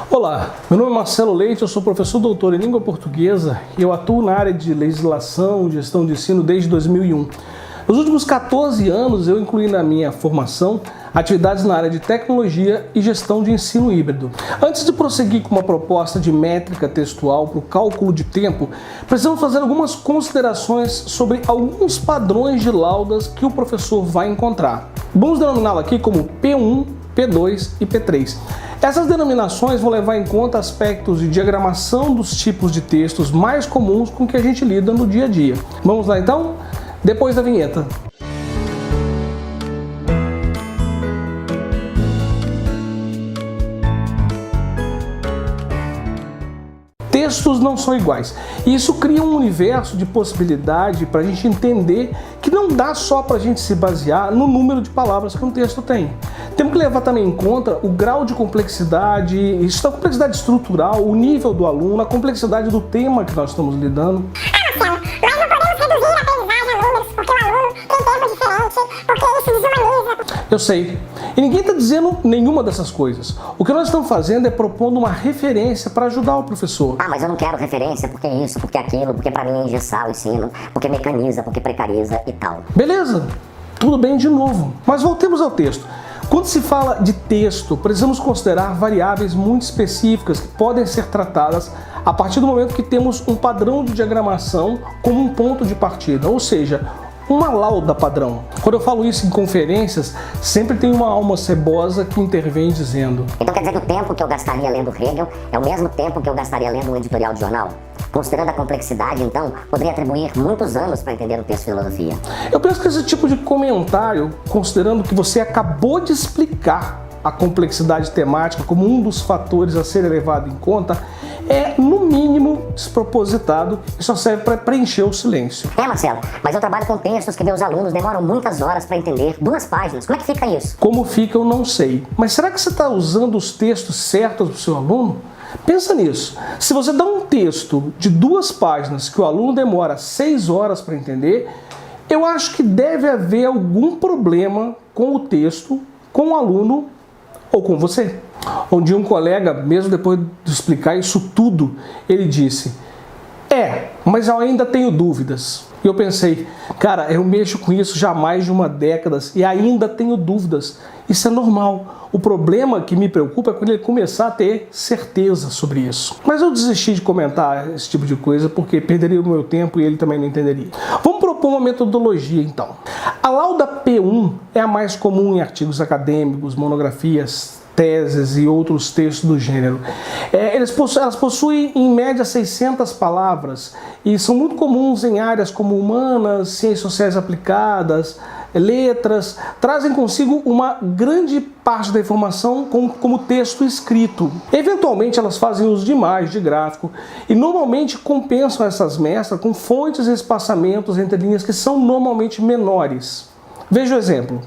Olá, meu nome é Marcelo Leite, eu sou professor doutor em língua portuguesa e eu atuo na área de legislação e gestão de ensino desde 2001. Nos últimos 14 anos eu incluí na minha formação atividades na área de tecnologia e gestão de ensino híbrido. Antes de prosseguir com uma proposta de métrica textual para o cálculo de tempo, precisamos fazer algumas considerações sobre alguns padrões de laudas que o professor vai encontrar. Vamos denominá-lo aqui como P1, P2 e P3. Essas denominações vão levar em conta aspectos de diagramação dos tipos de textos mais comuns com que a gente lida no dia a dia. Vamos lá então? Depois da vinheta. Textos não são iguais. E isso cria um universo de possibilidade para a gente entender que não dá só para a gente se basear no número de palavras que um texto tem. Temos que levar também em conta o grau de complexidade, a complexidade estrutural, o nível do aluno, a complexidade do tema que nós estamos lidando. Marcelo, mas não podemos reduzir a aprendizagem a números, porque o aluno tem tempo diferente, porque isso desumaniza. Eu sei. E ninguém está dizendo nenhuma dessas coisas. O que nós estamos fazendo é propondo uma referência para ajudar o professor. Ah, mas eu não quero referência, porque isso, porque aquilo, porque para mim é engessar o ensino, porque mecaniza, porque precariza e tal. Beleza, tudo bem de novo. Mas voltemos ao texto. Quando se fala de texto, precisamos considerar variáveis muito específicas que podem ser tratadas a partir do momento que temos um padrão de diagramação como um ponto de partida, ou seja, uma lauda padrão. Quando eu falo isso em conferências, sempre tem uma alma cebosa que intervém dizendo: Então quer dizer que o tempo que eu gastaria lendo Hegel é o mesmo tempo que eu gastaria lendo um editorial de jornal? Considerando a complexidade, então, poderia atribuir muitos anos para entender o texto de filosofia. Eu penso que esse tipo de comentário, considerando que você acabou de explicar a complexidade temática como um dos fatores a ser levado em conta, é, no mínimo, despropositado e só serve para preencher o silêncio. Marcelo, mas eu trabalho com textos que meus alunos demoram muitas horas para entender, 2 páginas. Como é que fica isso? Como fica, eu não sei. Mas será que você está usando os textos certos para o seu aluno? Pensa nisso. Se você dá um texto de 2 páginas que o aluno demora 6 horas para entender, eu acho que deve haver algum problema com o texto, com o aluno ou com você. Um dia um colega, mesmo depois de explicar isso tudo, ele disse: mas eu ainda tenho dúvidas. E eu pensei, cara, eu mexo com isso já há mais de uma década e ainda tenho dúvidas. Isso é normal. O problema que me preocupa é quando ele começar a ter certeza sobre isso. Mas eu desisti de comentar esse tipo de coisa porque perderia o meu tempo e ele também não entenderia. Vamos propor uma metodologia então. A lauda P1 é a mais comum em artigos acadêmicos, monografias, teses e outros textos do gênero. Elas possuem em média 600 palavras e são muito comuns em áreas como humanas, ciências sociais aplicadas, letras, trazem consigo uma grande parte da informação como texto escrito. Eventualmente elas fazem uso de imagem, de gráfico e normalmente compensam essas mestras com fontes e espaçamentos entre linhas que são normalmente menores. Veja o exemplo.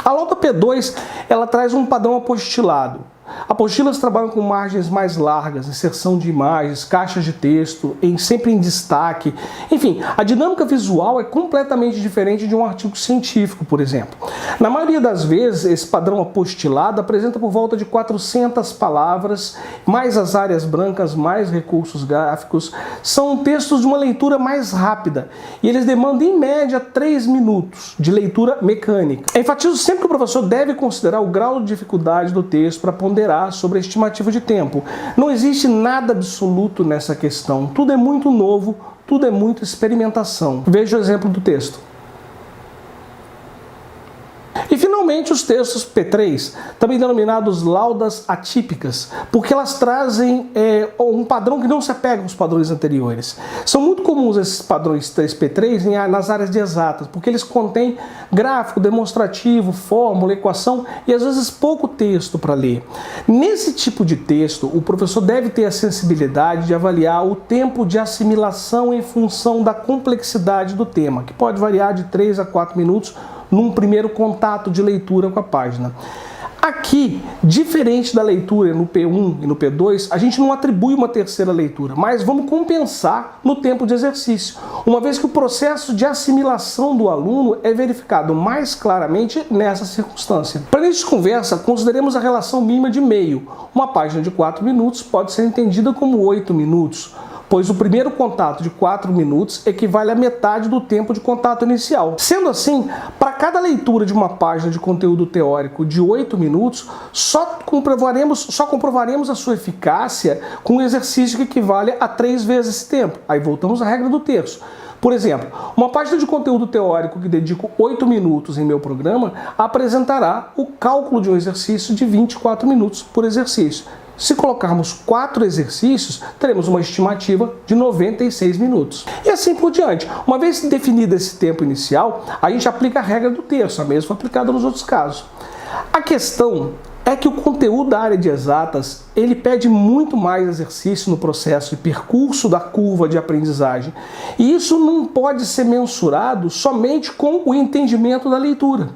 A lauda P2 ela traz um padrão apostilado. Apostilas trabalham com margens mais largas, inserção de imagens, caixas de texto, sempre em destaque. Enfim, a dinâmica visual é completamente diferente de um artigo científico, por exemplo. Na maioria das vezes, esse padrão apostilado apresenta por volta de 400 palavras, mais as áreas brancas, mais recursos gráficos. São textos de uma leitura mais rápida e eles demandam, em média, 3 minutos de leitura mecânica. Eu enfatizo sempre que o professor deve considerar o grau de dificuldade do texto para ponderar sobre a estimativa de tempo. Não existe nada absoluto nessa questão. Tudo é muito novo, tudo é muita experimentação. Veja o exemplo do texto. E finalmente os textos P3, também denominados laudas atípicas, porque elas trazem um padrão que não se apega aos padrões anteriores. São muito comuns esses padrões 3P3 nas áreas de exatas, porque eles contêm gráfico, demonstrativo, fórmula, equação e às vezes pouco texto para ler. Nesse tipo de texto, o professor deve ter a sensibilidade de avaliar o tempo de assimilação em função da complexidade do tema, que pode variar de 3 a 4 minutos num primeiro contato de leitura com a página. Aqui, diferente da leitura no P1 e no P2, a gente não atribui uma terceira leitura, mas vamos compensar no tempo de exercício, uma vez que o processo de assimilação do aluno é verificado mais claramente nessa circunstância. Para início de conversa, consideremos a relação mínima de meio. Uma página de 4 minutos pode ser entendida como 8 minutos, pois o primeiro contato de 4 minutos equivale à metade do tempo de contato inicial. Sendo assim, para cada leitura de uma página de conteúdo teórico de 8 minutos, só comprovaremos a sua eficácia com um exercício que equivale a 3 vezes esse tempo. Aí voltamos à regra do terço. Por exemplo, uma página de conteúdo teórico que dedico 8 minutos em meu programa apresentará o cálculo de um exercício de 24 minutos por exercício. Se colocarmos 4 exercícios, teremos uma estimativa de 96 minutos. E assim por diante. Uma vez definido esse tempo inicial, a gente aplica a regra do terço, a mesma aplicada nos outros casos. A questão é que o conteúdo da área de exatas, ele pede muito mais exercício no processo de percurso da curva de aprendizagem. E isso não pode ser mensurado somente com o entendimento da leitura.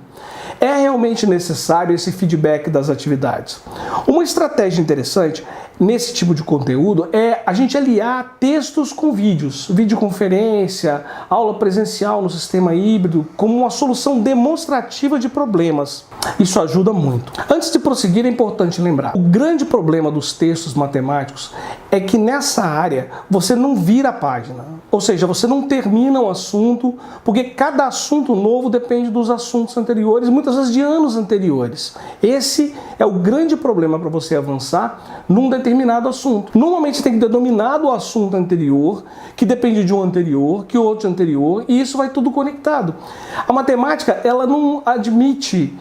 É realmente necessário esse feedback das atividades. Uma estratégia interessante nesse tipo de conteúdo é a gente aliar textos com vídeos, videoconferência, aula presencial no sistema híbrido, como uma solução demonstrativa de problemas. Isso ajuda muito. Antes de prosseguir, é importante lembrar, o grande problema dos textos matemáticos é que nessa área você não vira a página, ou seja, você não termina o assunto, porque cada assunto novo depende dos assuntos anteriores, muitas vezes de anos anteriores. Esse é o grande problema para você avançar num determinado assunto. Normalmente você tem que ter dominado o assunto anterior, que depende de um anterior, que outro anterior, e isso vai tudo conectado. A matemática, ela não admite,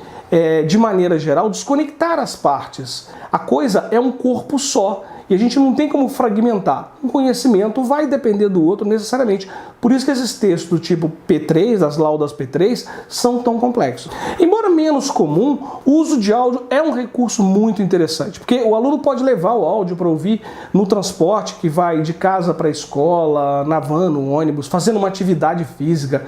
de maneira geral, desconectar as partes. A coisa é um corpo só. E a gente não tem como fragmentar. Um conhecimento vai depender do outro necessariamente. Por isso que esses textos do tipo P3, as laudas P3, são tão complexos. Embora menos comum, o uso de áudio é um recurso muito interessante, porque o aluno pode levar o áudio para ouvir no transporte que vai de casa para a escola, na van, no ônibus, fazendo uma atividade física.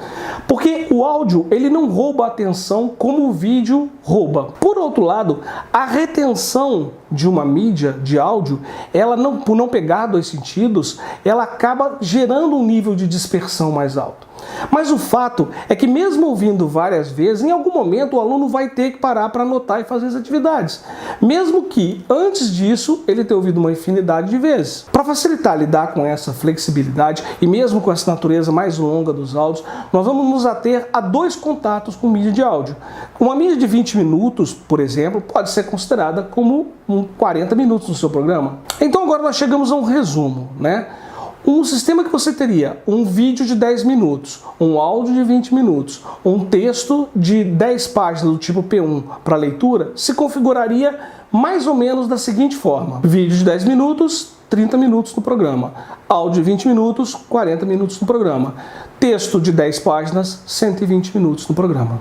Porque o áudio, ele não rouba a atenção como o vídeo rouba. Por outro lado, a retenção de uma mídia de áudio, ela não, por não pegar 2 sentidos, ela acaba gerando um nível de dispersão mais alto. Mas o fato é que mesmo ouvindo várias vezes, em algum momento o aluno vai ter que parar para anotar e fazer as atividades. Mesmo que antes disso ele tenha ouvido uma infinidade de vezes. Para facilitar lidar com essa flexibilidade e mesmo com essa natureza mais longa dos áudios, nós vamos nos ater a 2 contatos com mídia de áudio. Uma mídia de 20 minutos, por exemplo, pode ser considerada como 40 minutos no seu programa. Então agora nós chegamos a um resumo, né? Um sistema que você teria um vídeo de 10 minutos, um áudio de 20 minutos, um texto de 10 páginas do tipo P1 para leitura, se configuraria mais ou menos da seguinte forma: vídeo de 10 minutos, 30 minutos no programa, áudio de 20 minutos, 40 minutos no programa, texto de 10 páginas, 120 minutos no programa.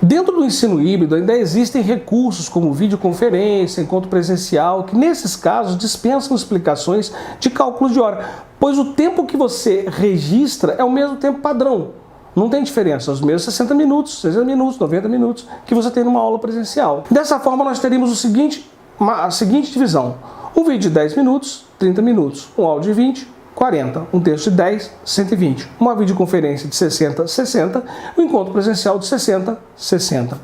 Dentro do ensino híbrido ainda existem recursos como videoconferência, encontro presencial, que nesses casos dispensam explicações de cálculo de hora, pois o tempo que você registra é o mesmo tempo padrão. Não tem diferença, os mesmos 60 minutos, 60 minutos, 90 minutos que você tem numa aula presencial. Dessa forma nós teríamos a seguinte divisão: um vídeo de 10 minutos, 30 minutos, um áudio de 20, 40, um texto de 10, 120, uma videoconferência de 60, 60, um encontro presencial de 60, 60.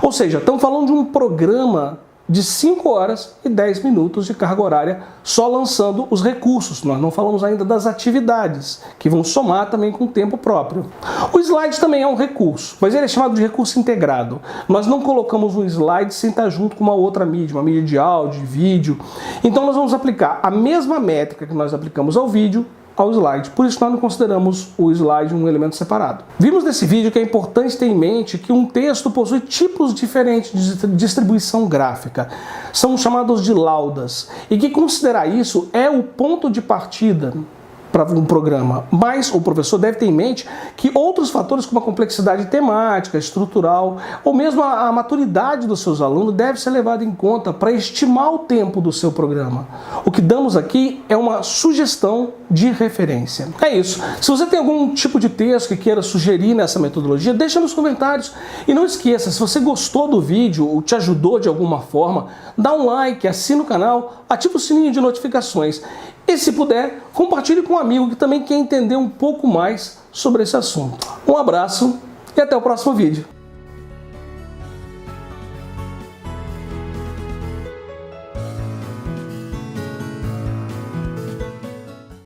Ou seja, estamos falando de um programa de 5 horas e 10 minutos de carga horária, só lançando os recursos. Nós não falamos ainda das atividades, que vão somar também com o tempo próprio. O slide também é um recurso, mas ele é chamado de recurso integrado. Nós não colocamos um slide sem estar junto com uma outra mídia, uma mídia de áudio, de vídeo. Então nós vamos aplicar a mesma métrica que nós aplicamos ao vídeo, ao slide. Por isso nós não consideramos o slide um elemento separado. Vimos nesse vídeo que é importante ter em mente que um texto possui tipos diferentes de distribuição gráfica. São chamados de laudas. E que considerar isso é o ponto de partida para um programa, mas o professor deve ter em mente que outros fatores como a complexidade temática, estrutural, ou mesmo a maturidade dos seus alunos deve ser levado em conta para estimar o tempo do seu programa. O que damos aqui é uma sugestão de referência. É isso. Se você tem algum tipo de texto que queira sugerir nessa metodologia, deixa nos comentários. E não esqueça, se você gostou do vídeo ou te ajudou de alguma forma, dá um like, assina o canal, ativa o sininho de notificações. E se puder, compartilhe com um amigo que também quer entender um pouco mais sobre esse assunto. Um abraço e até o próximo vídeo.